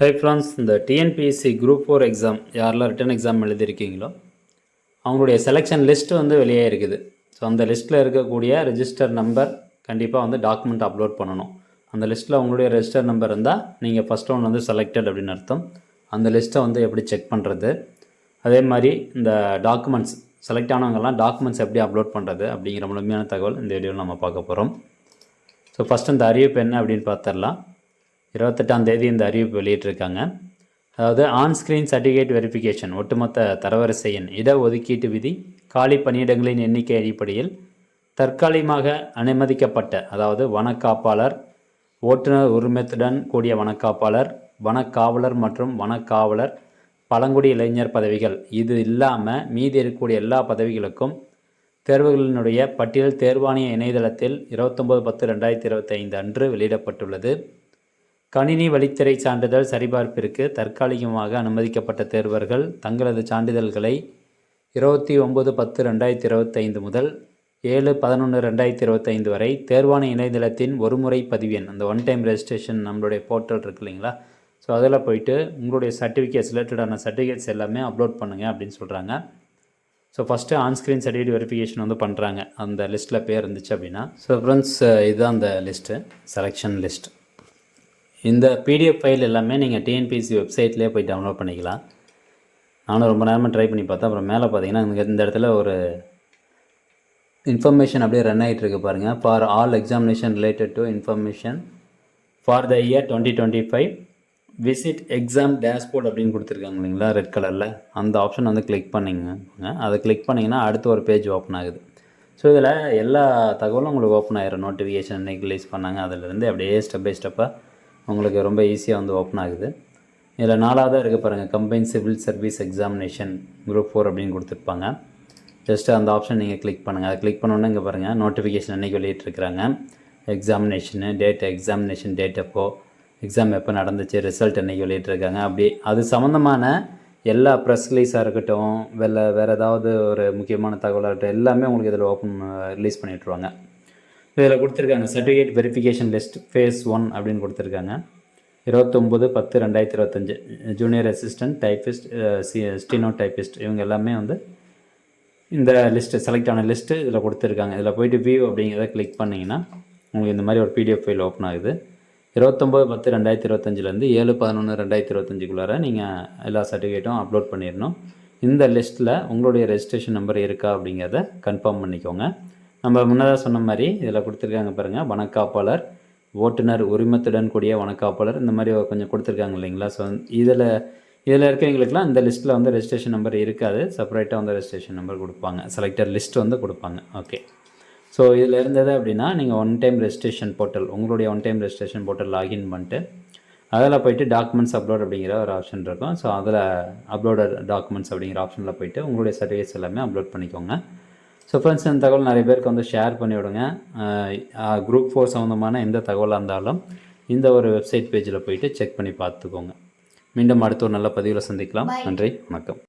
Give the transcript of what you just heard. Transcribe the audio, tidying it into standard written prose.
Hi friends, இந்த TNPSC group 4 exam யாரெல்லாம் written exam எழுதியிருக்கீங்களோ அவங்களுடைய செலெக்ஷன் லிஸ்ட்டு வந்து வெளியே இருக்குது. ஸோ அந்த லிஸ்ட்டில் இருக்கக்கூடிய ரெஜிஸ்டர் நம்பர் கண்டிப்பாக வந்து டாக்குமெண்ட் அப்லோட் பண்ணணும். அந்த லிஸ்ட்டில் உங்களுடைய ரெஜிஸ்டர் நம்பர் இருந்தால் நீங்கள் ஃபஸ்ட் ஒன் வந்து செலக்டட் அப்படின்னு அர்த்தம். அந்த லிஸ்ட்டை வந்து எப்படி செக் பண்ணுறது, அதே மாதிரி இந்த டாக்குமெண்ட்ஸ் செலக்ட் ஆனவங்கெல்லாம் டாக்குமெண்ட்ஸ் எப்படி அப்லோட் பண்ணுறது அப்படிங்கிற முழுமையான தகவல் இந்த வீடியோவில் நம்ம பார்க்க போகிறோம். ஸோ ஃபஸ்ட் இந்த அறிவிப்பு என்ன அப்படின்னு பார்த்துடலாம். 28ஆம் தேதி இந்த அறிவிப்பு வெளியிட்டிருக்காங்க. அதாவது ஆன்ஸ்க்ரீன் சர்டிஃபிகேட் வெரிஃபிகேஷன் ஒட்டுமொத்த தரவரிசை எண் இடஒதுக்கீட்டு விதி காலி பணியிடங்களின் எண்ணிக்கை அடிப்படையில் தற்காலிகமாக அனுமதிக்கப்பட்ட, அதாவது வனக்காப்பாளர், ஓட்டுநர் உரிமத்துடன் கூடிய வனக்காப்பாளர், வனக்காவலர் மற்றும் வனக்காவலர், பழங்குடி இளைஞர் பதவிகள் இது இல்லாமல் மீதி இருக்கக்கூடிய எல்லா பதவிகளுக்கும் தேர்வுகளினுடைய பட்டியல் தேர்வாணைய இணையதளத்தில் 29/10/2025 அன்று வெளியிடப்பட்டுள்ளது. கணினி வழித்திரை சான்றிதழ் சரிபார்ப்பிற்கு தற்காலிகமாக அனுமதிக்கப்பட்ட தேர்வர்கள் தங்களது சான்றிதழ்களை 29/10/2025 முதல் 7/11/2025 வரை தேர்வாணைய இணையதளத்தின் ஒருமுறை பதிவு எண், அந்த ஒன் டைம் ரெஜிஸ்ட்ரேஷன் நம்மளுடைய போர்ட்டல் இருக்கு இல்லைங்களா, ஸோ அதில் போயிட்டு உங்களுடைய சர்டிஃபிகேட்ஸ் ரிலேட்டடான சர்டிஃபிகேட்ஸ் எல்லாமே அப்லோட் பண்ணுங்கள் அப்படின்னு சொல்கிறாங்க. So first on-screen certificate verification வந்து பண்ணுறாங்க அந்த லிஸ்ட்டில் பேர் இருந்துச்சு அப்படின்னா. ஸோ ஃப்ரெண்ட்ஸ், இதுதான் அந்த லிஸ்ட்டு, செலெக்ஷன் லிஸ்ட். இந்த பிடிஎஃப் ஃபைல் எல்லாமே நீங்கள் டிஎன்பிஎஸ்சி வெப்சைட்லேயே போய் டவுன்லோட் பண்ணிக்கலாம். நானும் ரொம்ப நேரமாக ட்ரை பண்ணி பார்த்தேன். அப்புறம் மேலே பார்த்தீங்கன்னா இந்த இடத்துல ஒரு இன்ஃபர்மேஷன் அப்படியே ரன் ஆகிட்டு இருக்கு பாருங்கள். For all examination related to information for the year 2025 visit exam dashboard அப்படின்னு கொடுத்துருக்காங்க இல்லைங்களா, ரெட் கலரில். அந்த ஆப்ஷன் வந்து கிளிக் பண்ணிங்க. அதை கிளிக் பண்ணிங்கன்னா அடுத்து ஒரு பேஜ் ஓப்பன் ஆகுது. ஸோ இதில் எல்லா தகவலும் உங்களுக்கு ஓப்பன் ஆகிடும். நோட்டிஃபிகேஷன் இன்றைக்கி ரிலீஸ் பண்ணாங்க, அதிலிருந்து அப்படியே ஸ்டெப் பை ஸ்டெப்பாக உங்களுக்கு ரொம்ப ஈஸியாக வந்து ஓப்பன் ஆகுது. இதில் 4ஆவதாக இருக்க பாருங்கள், combine civil service examination group 4 அப்படின்னு கொடுத்துருப்பாங்க. ஜஸ்ட்டு அந்த ஆப்ஷன் நீங்கள் கிளிக் பண்ணுங்கள். அதை கிளிக் பண்ணோன்னே இங்கே பாருங்கள், நோட்டிஃபிகேஷன் அன்றைக்கி வெளியிட்ருக்கிறாங்க. எக்ஸாமினேஷனு டேட், எக்ஸாமினேஷன் டேட் எப்போ, எக்ஸாம் எப்போ நடந்துச்சு, ரிசல்ட் அன்றைக்கி வெளியிட்ருக்காங்க. அப்படி அது சம்மந்தமான எல்லா ப்ரெஸ் ரிலீஸாக இருக்கட்டும், வேறு ஏதாவது ஒரு முக்கியமான தகவலாக இருக்கட்டும், எல்லாமே உங்களுக்கு இதில் ரிலீஸ் பண்ணிவிட்ருவாங்க. இதில் கொடுத்துருக்காங்க சர்டிஃபிகேட் வெரிஃபிகேஷன் லிஸ்ட் ஃபேஸ் 1 அப்படின்னு கொடுத்துருக்காங்க. 29/10/2025 junior assistant typist, steno typist இவங்க எல்லாமே வந்து இந்த லிஸ்ட்டு செலக்ட் ஆன லிஸ்ட்டு இதில் கொடுத்துருக்காங்க. இதில் போய்ட்டு வியூ அப்படிங்கிறத கிளிக் பண்ணிங்கன்னா உங்களுக்கு இந்த மாதிரி ஒரு பிடிஎஃப் ஃபைல் ஓப்பன் ஆகுது. 29/10/2025 7/11/2025 நீங்கள் எல்லா சர்டிஃபிகேட்டும் அப்லோட் பண்ணிடணும். இந்த லிஸ்ட்டில் உங்களுடைய ரெஜிஸ்ட்ரேஷன் நம்பர் இருக்கா அப்படிங்கிறத கன்ஃபார்ம் பண்ணிக்கோங்க. நம்ம முன்னதாக சொன்ன மாதிரி இதில் கொடுத்துருக்காங்க பாருங்கள், வனக்காப்பாளர், ஓட்டுநர் உரிமத்துடன் கூடிய வனக்காப்பாளர், இந்த மாதிரி கொஞ்சம் கொடுத்துருக்காங்க இல்லைங்களா. ஸோ இதில் இருக்கவங்களுக்குலாம் இந்த லிஸ்ட்டில் வந்து ரெஜிஸ்ட்ரேஷன் நம்பர் இருக்காது, செப்பரேட்டாக வந்து ரெஜிஸ்ட்ரேஷன் நம்பர் கொடுப்பாங்க, செலக்டர் லிஸ்ட் வந்து கொடுப்பாங்க. ஓகே, ஸோ இதில் இருந்தது அப்படின்னா நீங்கள் ஒன் டைம் ரெஜிஸ்ட்ரேஷன் போர்ட்டல், உங்களுடைய one time registration portal login பண்ணிட்டு அதில் போய்ட்டு டாக்குமெண்ட்ஸ் அப்லோட் அப்படிங்கிற ஒரு ஆப்ஷன் இருக்கும். ஸோ அதில் அப்லோடட் டாக்குமெண்ட்ஸ் அப்படிங்கிற ஆப்ஷனில் போய்ட்டு உங்களுடைய சர்டிஃபிகேட்ஸ் எல்லாமே அப்லோட் பண்ணிக்கோங்க. ஸோ ஃப்ரெண்ட்ஸ், இந்த தகவல் நிறைய பேருக்கு வந்து ஷேர் பண்ணிவிடுங்க. குரூப் 4 சம்மந்தமான எந்த தகவலாக இருந்தாலும் இந்த ஒரு வெப்சைட் பேஜில் போய்ட்டு செக் பண்ணி பார்த்துக்கோங்க. மீண்டும் அடுத்த ஒரு நல்ல பதிவில் சந்திக்கலாம். நன்றி, வணக்கம்.